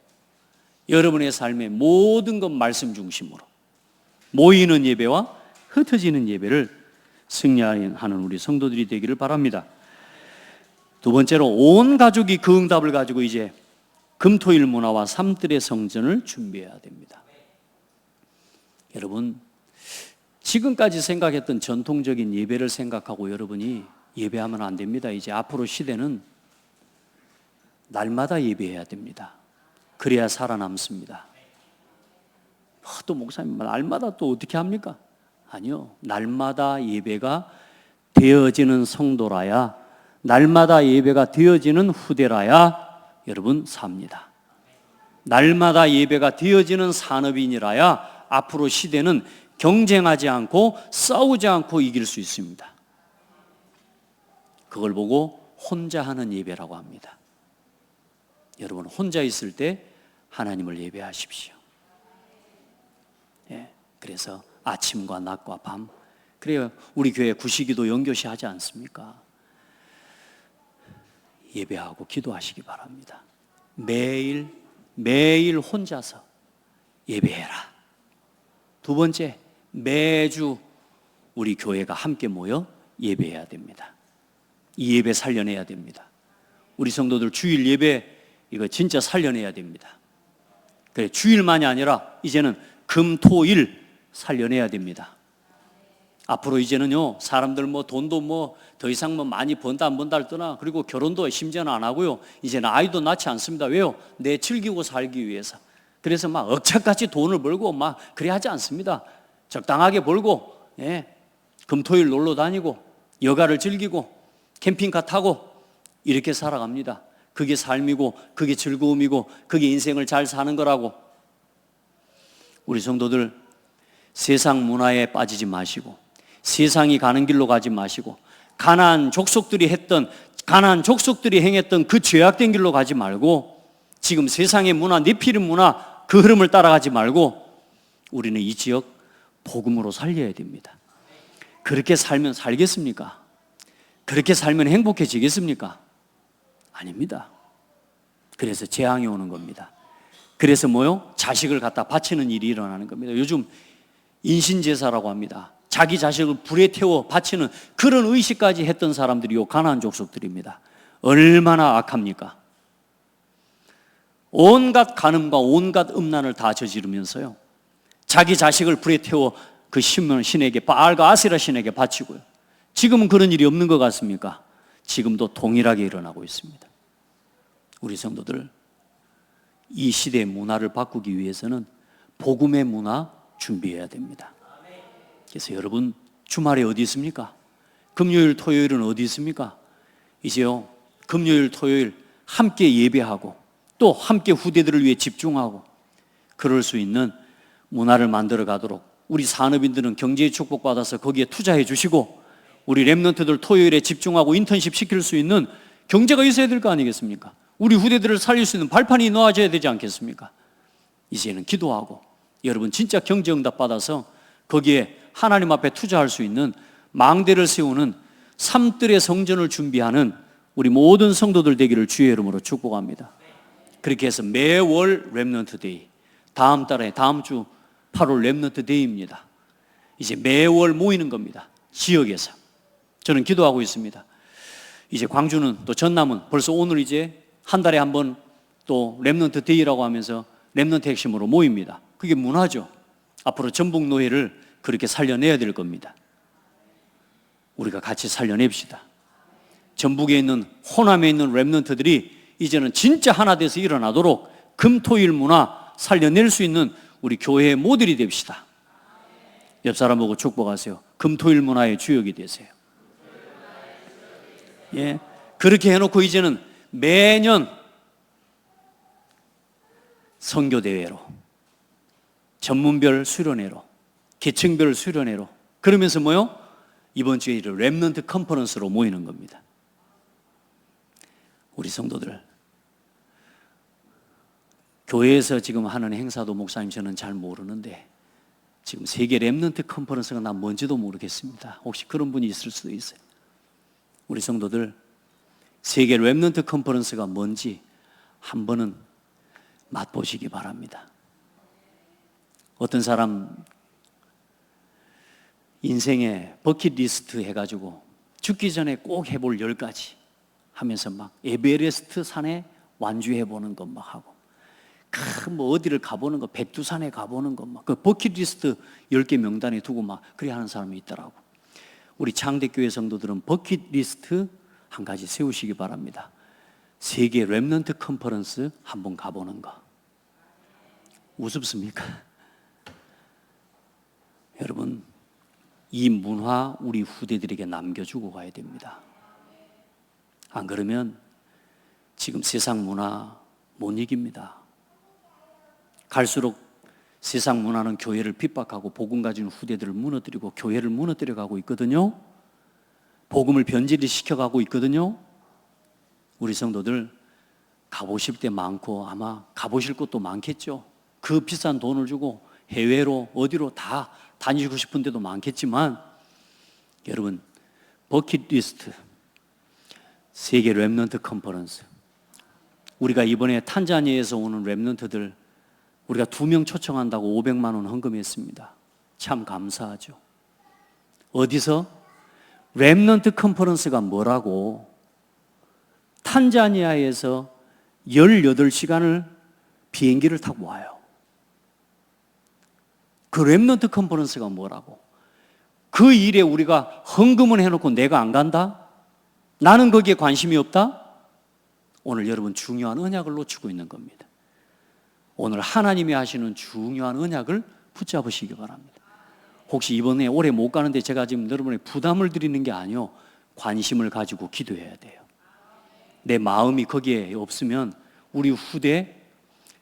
[SPEAKER 1] 여러분의 삶의 모든 것 말씀 중심으로 모이는 예배와 흩어지는 예배를 승리하는 우리 성도들이 되기를 바랍니다. 두 번째로 온 가족이 그 응답을 가지고 이제 금토일 문화와 삼뜰의 성전을 준비해야 됩니다. 여러분, 지금까지 생각했던 전통적인 예배를 생각하고 여러분이 예배하면 안 됩니다. 이제 앞으로 시대는 날마다 예배해야 됩니다. 그래야 살아남습니다. 또 목사님, 날마다 또 어떻게 합니까? 아니요. 날마다 예배가 되어지는 성도라야, 날마다 예배가 되어지는 후대라야 여러분 삽니다. 날마다 예배가 되어지는 산업인이라야 앞으로 시대는 경쟁하지 않고 싸우지 않고 이길 수 있습니다. 그걸 보고 혼자 하는 예배라고 합니다. 여러분, 혼자 있을 때 하나님을 예배하십시오. 예, 그래서 아침과 낮과 밤, 그래요. 우리 교회 구시기도 영교시 하지 않습니까? 예배하고 기도하시기 바랍니다. 매일 혼자서 예배해라. 두 번째, 매주 우리 교회가 함께 모여 예배해야 됩니다. 이 예배 살려내야 됩니다. 우리 성도들 주일 예배 이거 진짜 살려내야 됩니다. 그래, 주일만이 아니라 이제는 금, 토, 일 살려내야 됩니다. 앞으로 이제는요, 사람들 돈도 더 이상 많이 번다 안 번다를 떠나, 그리고 결혼도 심지어는 안 하고요, 이제는 아이도 낳지 않습니다. 왜요? 내 즐기고 살기 위해서. 그래서 억차같이 돈을 벌고 그래 하지 않습니다. 적당하게 벌고, 예, 금토일 놀러 다니고 여가를 즐기고 캠핑카 타고 이렇게 살아갑니다. 그게 삶이고 그게 즐거움이고 그게 인생을 잘 사는 거라고. 우리 성도들, 세상 문화에 빠지지 마시고 세상이 가는 길로 가지 마시고 가나안 족속들이 행했던 그 죄악된 길로 가지 말고, 지금 세상의 문화, 네피림 문화 그 흐름을 따라가지 말고 우리는 이 지역 복음으로 살려야 됩니다. 그렇게 살면 살겠습니까? 그렇게 살면 행복해지겠습니까? 아닙니다. 그래서 재앙이 오는 겁니다. 그래서 자식을 갖다 바치는 일이 일어나는 겁니다. 요즘 인신제사라고 합니다. 자기 자식을 불에 태워 바치는 그런 의식까지 했던 사람들이 요 가나안 족속들입니다. 얼마나 악합니까? 온갖 간음과 온갖 음란을 다 저지르면서요, 자기 자식을 불에 태워 그 신에게, 바알과 아세라 신에게 바치고요. 지금은 그런 일이 없는 것 같습니까? 지금도 동일하게 일어나고 있습니다. 우리 성도들, 이 시대의 문화를 바꾸기 위해서는 복음의 문화 준비해야 됩니다. 그래서 여러분, 주말에 어디 있습니까? 금요일, 토요일은 어디 있습니까? 이제요, 금요일, 토요일 함께 예배하고 또 함께 후대들을 위해 집중하고 그럴 수 있는 문화를 만들어 가도록, 우리 산업인들은 경제의 축복받아서 거기에 투자해 주시고, 우리 랩런트들 토요일에 집중하고 인턴십 시킬 수 있는 경제가 있어야 될 거 아니겠습니까? 우리 후대들을 살릴 수 있는 발판이 놓아져야 되지 않겠습니까? 이제는 기도하고 여러분 진짜 경제 응답 받아서 거기에 하나님 앞에 투자할 수 있는 망대를 세우는 삼뜰의 성전을 준비하는 우리 모든 성도들 되기를 주의 이름으로 축복합니다. 그렇게 해서 매월 랩런트 데이, 다음 주 8월 랩런트 데이입니다. 이제 매월 모이는 겁니다. 지역에서. 저는 기도하고 있습니다. 이제 광주는 또 전남은 벌써 오늘 이제 한 달에 한 번 또 랩런트 데이라고 하면서 랩런트 핵심으로 모입니다. 그게 문화죠. 앞으로 전북 노예를 그렇게 살려내야 될 겁니다. 우리가 같이 살려냅시다. 전북에 있는, 호남에 있는 랩런트들이 이제는 진짜 하나 돼서 일어나도록 금토일 문화 살려낼 수 있는 우리 교회의 모델이 됩시다. 옆 사람 보고 축복하세요. 금토일 문화의 주역이 되세요. 예, 그렇게 해놓고 이제는 매년 선교대회로, 전문별 수련회로, 계층별 수련회로, 그러면서 이번 주에 랩런트 컨퍼런스로 모이는 겁니다. 우리 성도들, 교회에서 지금 하는 행사도 목사님 저는 잘 모르는데 지금 세계 랩런트 컨퍼런스가 난 뭔지도 모르겠습니다. 혹시 그런 분이 있을 수도 있어요. 우리 성도들, 세계 랩런트 컨퍼런스가 뭔지 한 번은 맛보시기 바랍니다. 어떤 사람 인생에 버킷리스트 해가지고 죽기 전에 꼭 해볼 10가지 하면서 에베레스트 산에 완주해보는 것 하고, 어디를 가보는 거, 백두산에 가보는 거 그 버킷리스트 10개 명단에 두고 그래 하는 사람이 있더라고. 우리 창대교회 성도들은 버킷리스트 한 가지 세우시기 바랍니다. 세계 랩런트 컨퍼런스 한번 가보는 거. 우습습니까? 여러분, 이 문화 우리 후대들에게 남겨주고 가야 됩니다. 안 그러면 지금 세상 문화 못 이깁니다. 갈수록 세상 문화는 교회를 핍박하고 복음 가진 후대들을 무너뜨리고 교회를 무너뜨려 가고 있거든요. 복음을 변질이 시켜가고 있거든요. 우리 성도들 가보실 때 많고 아마 가보실 곳도 많겠죠. 그 비싼 돈을 주고 해외로 어디로 다 다니고 싶은 데도 많겠지만 여러분, 버킷리스트 세계 렘넌트 컨퍼런스, 우리가 이번에 탄자니아에서 오는 렘넌트들 우리가 2명 초청한다고 500만 원 헌금했습니다. 참 감사하죠. 어디서? 렘넌트 컨퍼런스가 뭐라고? 탄자니아에서 18시간을 비행기를 타고 와요. 그 렘넌트 컨퍼런스가 뭐라고? 그 일에 우리가 헌금을 해놓고 내가 안 간다? 나는 거기에 관심이 없다? 오늘 여러분 중요한 언약을 놓치고 있는 겁니다. 오늘 하나님이 하시는 중요한 언약을 붙잡으시기 바랍니다. 혹시 이번에 올해 못 가는데 제가 지금 여러분의 부담을 드리는 게 아니요, 관심을 가지고 기도해야 돼요. 내 마음이 거기에 없으면 우리 후대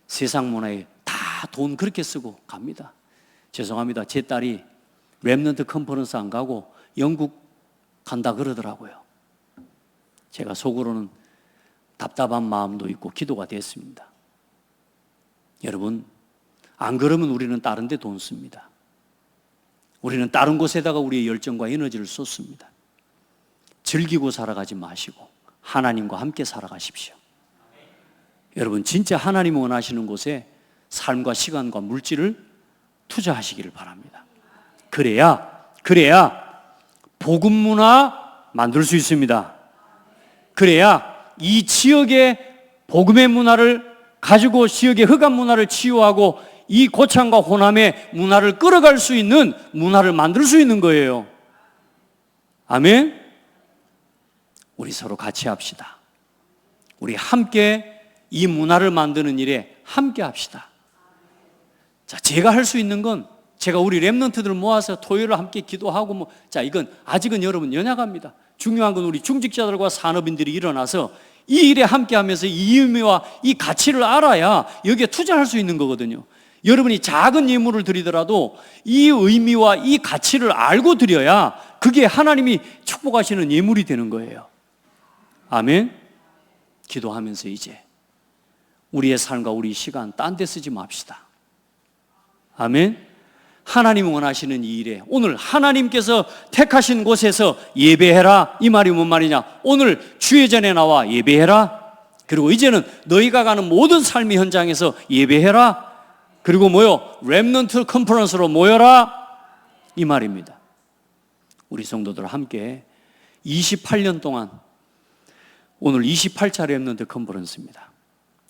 [SPEAKER 1] 세상 문화에 다 돈 그렇게 쓰고 갑니다. 죄송합니다. 제 딸이 렘넌트 컨퍼런스 안 가고 영국 간다 그러더라고요. 제가 속으로는 답답한 마음도 있고 기도가 됐습니다. 여러분, 안 그러면 우리는 다른 데 돈 씁니다. 우리는 다른 곳에다가 우리의 열정과 에너지를 쏟습니다. 즐기고 살아가지 마시고 하나님과 함께 살아가십시오. 여러분, 진짜 하나님이 원하시는 곳에 삶과 시간과 물질을 투자하시기를 바랍니다. 그래야 복음 문화 만들 수 있습니다. 그래야 이 지역의 복음의 문화를 가지고 지역의 흑암 문화를 치유하고 이 고창과 호남의 문화를 끌어갈 수 있는 문화를 만들 수 있는 거예요. 아멘? 우리 서로 같이 합시다. 우리 함께 이 문화를 만드는 일에 함께 합시다. 자, 제가 할 수 있는 건 제가 우리 렘넌트들 모아서 토요일에 함께 기도하고 자, 이건 아직은 여러분 연약합니다. 중요한 건 우리 중직자들과 산업인들이 일어나서 이 일에 함께 하면서 이 의미와 이 가치를 알아야 여기에 투자할 수 있는 거거든요. 여러분이 작은 예물을 드리더라도 이 의미와 이 가치를 알고 드려야 그게 하나님이 축복하시는 예물이 되는 거예요. 아멘? 기도하면서 이제 우리의 삶과 우리 시간 딴 데 쓰지 맙시다. 아멘? 하나님이 원하시는 이 일에 오늘 하나님께서 택하신 곳에서 예배해라, 이 말이 뭔 말이냐? 오늘 주회전에 나와 예배해라. 그리고 이제는 너희가 가는 모든 삶의 현장에서 예배해라. 그리고 렘넌트 컨퍼런스로 모여라, 이 말입니다. 우리 성도들 함께 28년 동안, 오늘 28차 렘넌트 컨퍼런스입니다.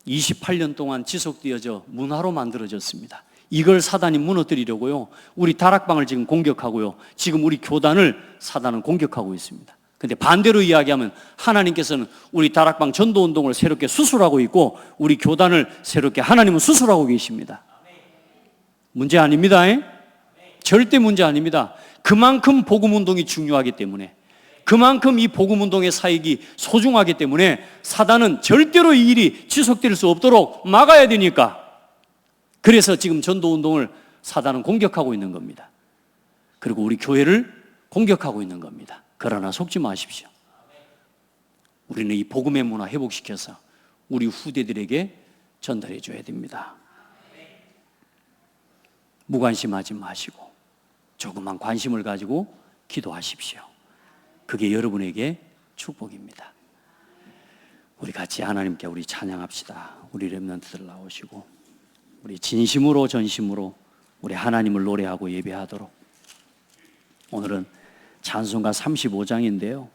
[SPEAKER 1] 28년 동안 지속되어져 문화로 만들어졌습니다. 이걸 사단이 무너뜨리려고요, 우리 다락방을 지금 공격하고요, 지금 우리 교단을 사단은 공격하고 있습니다. 근데 반대로 이야기하면 하나님께서는 우리 다락방 전도운동을 새롭게 수술하고 있고 우리 교단을 새롭게 하나님은 수술하고 계십니다. 문제 아닙니다. 절대 문제 아닙니다. 그만큼 복음운동이 중요하기 때문에, 그만큼 이 복음운동의 사역이 소중하기 때문에 사단은 절대로 이 일이 지속될 수 없도록 막아야 되니까, 그래서 지금 전도운동을 사단은 공격하고 있는 겁니다. 그리고 우리 교회를 공격하고 있는 겁니다. 그러나 속지 마십시오. 우리는 이 복음의 문화 회복시켜서 우리 후대들에게 전달해 줘야 됩니다. 무관심하지 마시고 조그만 관심을 가지고 기도하십시오. 그게 여러분에게 축복입니다. 우리 같이 하나님께 우리 찬양합시다. 우리 렘넌트들 나오시고 우리 진심으로 전심으로 우리 하나님을 노래하고 예배하도록. 오늘은 찬송가 35장인데요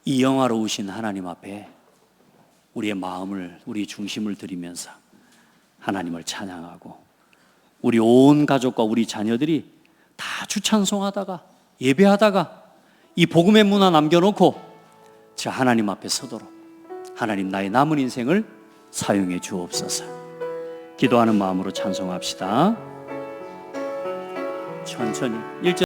[SPEAKER 1] 이 영화로우신 하나님 앞에 우리의 마음을, 우리 중심을 드리면서 하나님을 찬양하고 우리 온 가족과 우리 자녀들이 다 주찬송하다가 예배하다가 이 복음의 문화 남겨놓고 저 하나님 앞에 서도록 하나님 나의 남은 인생을 사용해 주옵소서. 기도하는 마음으로 찬송합시다. 천천히 1절